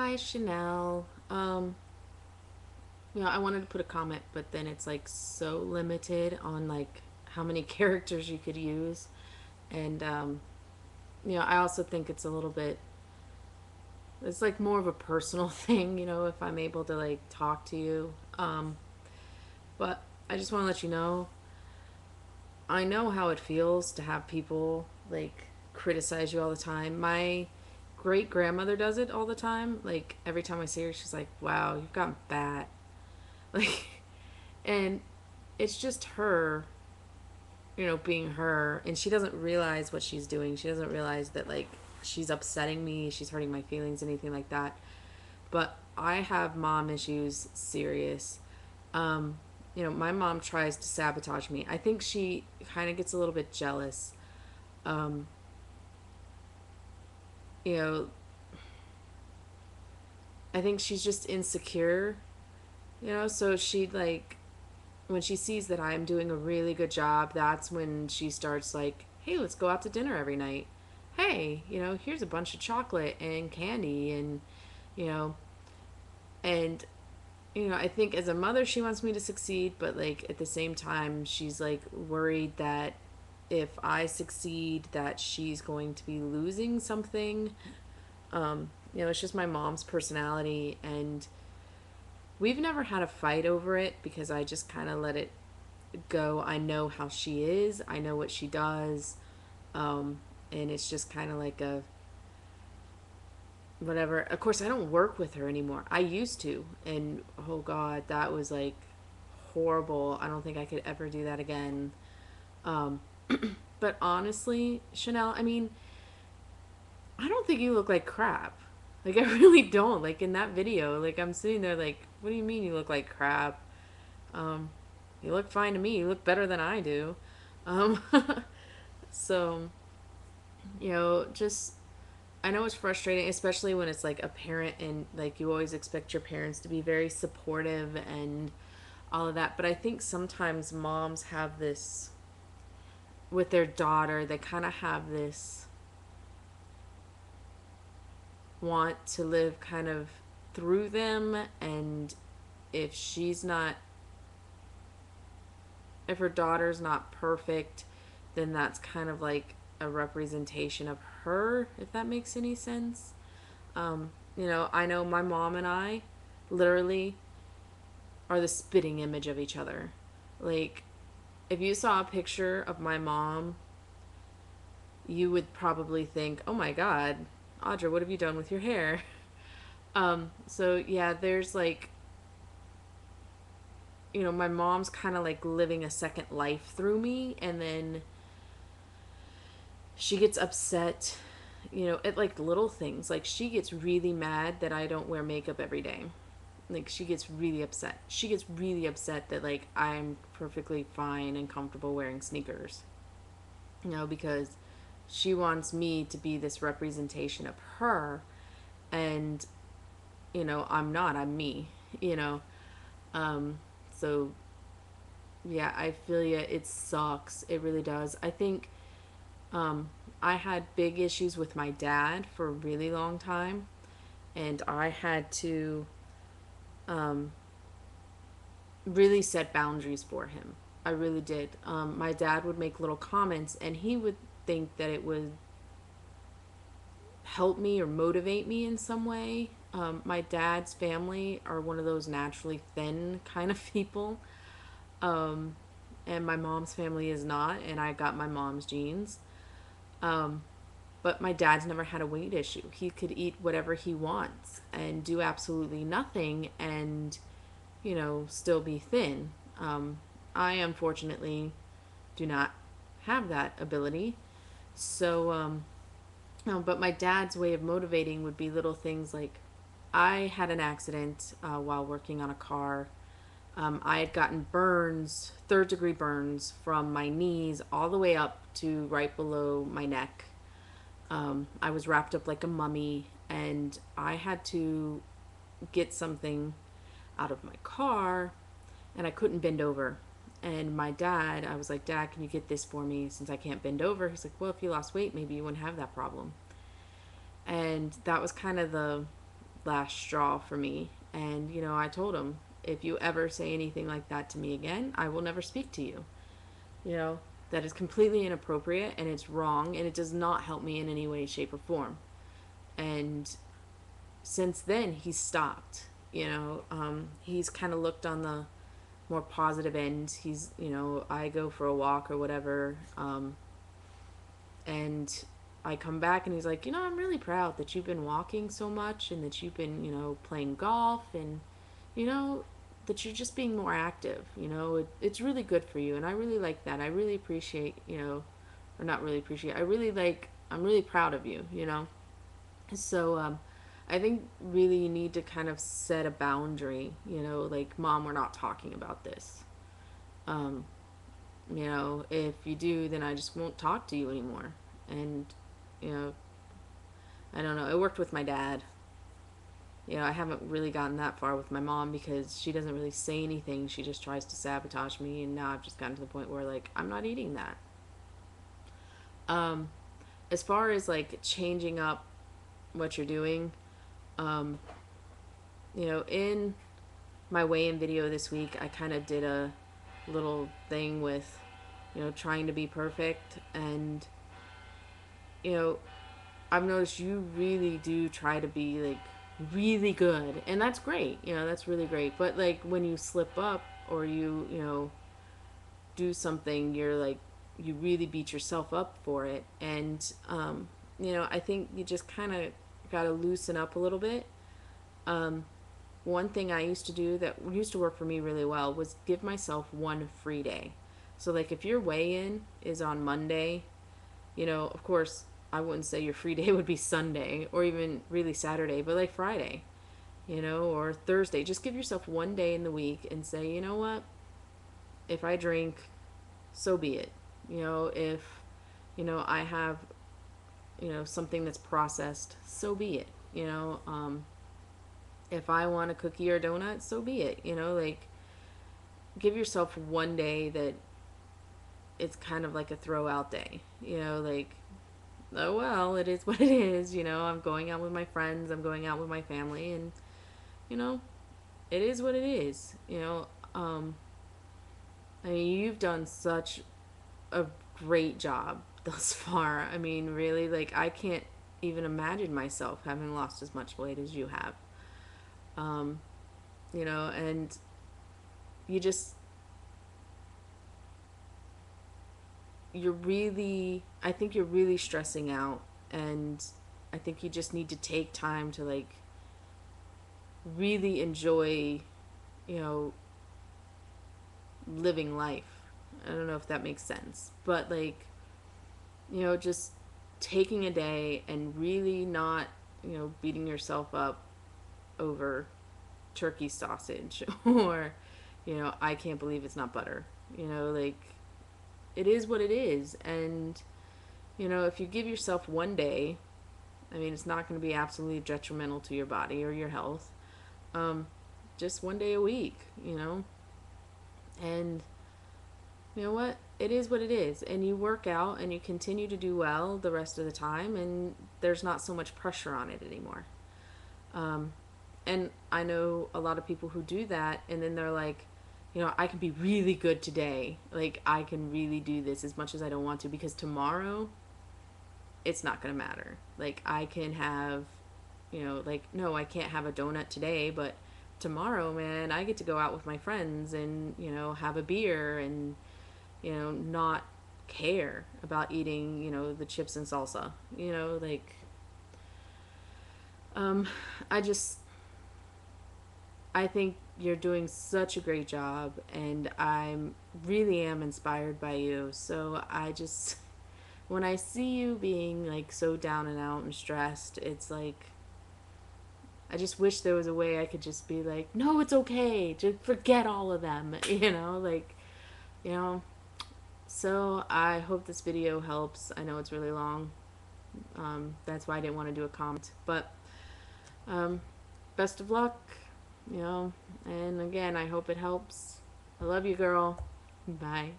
Hi, Chanel. I wanted to put a comment, but then it's like so limited on like how many characters you could use. And I also think it's a little bit it's like more of a personal thing, if I'm able to like talk to you. But I just want to let you know, I know how it feels to have people like criticize you all the time. My great grandmother does it all the time. Like every time I see her, she's like, "Wow, you've gotten fat." Like, and it's just her, being her, and she doesn't realize what she's doing. She doesn't realize that like she's upsetting me, she's hurting my feelings, anything like that. But I have mom issues, serious. Um, my mom tries to sabotage me. I think she kind of gets a little bit jealous. Um, you know, I think she's just insecure, so she like when she sees that I'm doing a really good job, that's when she starts like, "Hey, let's go out to dinner every night. Hey, here's a bunch of chocolate and candy and you know, and I think as a mother she wants me to succeed, but like at the same time she's like worried that if I succeed that she's going to be losing something. It's just my mom's personality, and we've never had a fight over it because I just kind of let it go. I know how she is, I know what she does. And it's just kind of like a whatever. Of course, I don't work with her anymore. I used to, and oh god, that was like horrible. I don't think I could ever do that again. Um, but honestly, Chanel, I mean, I don't think you look like crap. Like, I really don't. Like, in that video, like, I'm sitting there like, what do you mean you look like crap? Um, you look fine to me. You look better than I do. Um, so, just I know it's frustrating, especially when it's like a parent and like you always expect your parents to be very supportive and all of that. But I think sometimes moms have this with their daughter, they kind of have this want to live kind of through them. And if she's not, if her daughter's not perfect, then that's kind of like a representation of her, if that makes any sense. I know my mom and I literally are the spitting image of each other. Like, if you saw a picture of my mom, you would probably think, oh my god, Audra, what have you done with your hair? So yeah, there's like, my mom's kind of like living a second life through me, and then she gets upset, at like little things. Like, she gets really mad that I don't wear makeup every day. Like, she gets really upset. She gets really upset that like I'm perfectly fine and comfortable wearing sneakers. Because she wants me to be this representation of her, and I'm not. I'm me. You know. Um so yeah, I feel you. It sucks. It really does. I think um I had big issues with my dad for a really long time, and I had to um really set boundaries for him. I really did. My dad would make little comments, and he would think that it would help me or motivate me in some way. My dad's family are one of those naturally thin kind of people, um, and my mom's family is not, and I got my mom's genes. Um, but my dad's never had a weight issue. He could eat whatever he wants and do absolutely nothing and, still be thin. I unfortunately do not have that ability. So, no, but my dad's way of motivating would be little things like I had an accident while working on a car. I had gotten burns, third degree burns, from my knees all the way up to right below my neck. I was wrapped up like a mummy, and I had to get something out of my car, and I couldn't bend over. And my dad, I was like, Dad, can you get this for me since I can't bend over? He's like, well, if you lost weight, maybe you wouldn't have that problem. And that was kind of the last straw for me. And, I told him, if you ever say anything like that to me again, I will never speak to you. You know, that is completely inappropriate and it's wrong and it does not help me in any way, shape, or form. And since then, he's stopped. He's kind of looked on the more positive end. I go for a walk or whatever, and I come back and he's like, I'm really proud that you've been walking so much and that you've been, playing golf and, you know, that you're just being more active. It's really good for you. And I really like that. I really appreciate, or not really appreciate, I'm really proud of you. So, I think really you need to kind of set a boundary, like, Mom, we're not talking about this. Um, if you do, then I just won't talk to you anymore. And, you know, I don't know. It worked with my dad. I haven't really gotten that far with my mom because she doesn't really say anything. She just tries to sabotage me. And now I've just gotten to the point where, like, I'm not eating that. Um, as far as, like, changing up what you're doing, um, in my weigh-in video this week, I kind of did a little thing with, trying to be perfect. And, you know, I've noticed you really do try to be like really good, and that's great. That's really great. But like when you slip up or you do something, you're like you really beat yourself up for it, and I think you just kind of got to loosen up a little bit. Um, One thing I used to do that used to work for me really well was give myself one free day. So like if your weigh-in is on Monday, of course, I wouldn't say your free day would be Sunday or even really Saturday, but like Friday, or Thursday. Just give yourself one day in the week and say, you know what? If I drink, so be it. If, I have, something that's processed, so be it. If I want a cookie or donut, so be it. Like give yourself one day that it's kind of like a throw out day. Like oh well, it is what it is. I'm going out with my friends, I'm going out with my family, and you know, it is what it is. I mean, you've done such a great job thus far. I mean, really, like I can't even imagine myself having lost as much weight as you have. Um, and you just you're really I think you're really stressing out, and I think you just need to take time to like really enjoy, you know, living life. I don't know if that makes sense, but like, just taking a day and really not, beating yourself up over turkey sausage or, I can't believe it's not butter. Like it is what it is. And, if you give yourself one day, I mean, it's not going to be absolutely detrimental to your body or your health. Um, just one day a week, and you know what? It is what it is. And you work out and you continue to do well the rest of the time, and there's not so much pressure on it anymore. Um, and I know a lot of people who do that, and then they're like, I can be really good today. Like, I can really do this as much as I don't want to because tomorrow it's not going to matter. Like, I can have, like, no, I can't have a donut today, but tomorrow, man, I get to go out with my friends and, have a beer and, not care about eating, the chips and salsa. Like, um, I just, I think you're doing such a great job, and I'm really am inspired by you. So I just, when I see you being like so down and out and stressed, it's like, I just wish there was a way I could just be like, no, it's okay. Just forget all of them, like, you know. So I hope this video helps. I know it's really long. That's why I didn't want to do a comment. But um, best of luck, And again, I hope it helps. I love you, girl. Bye.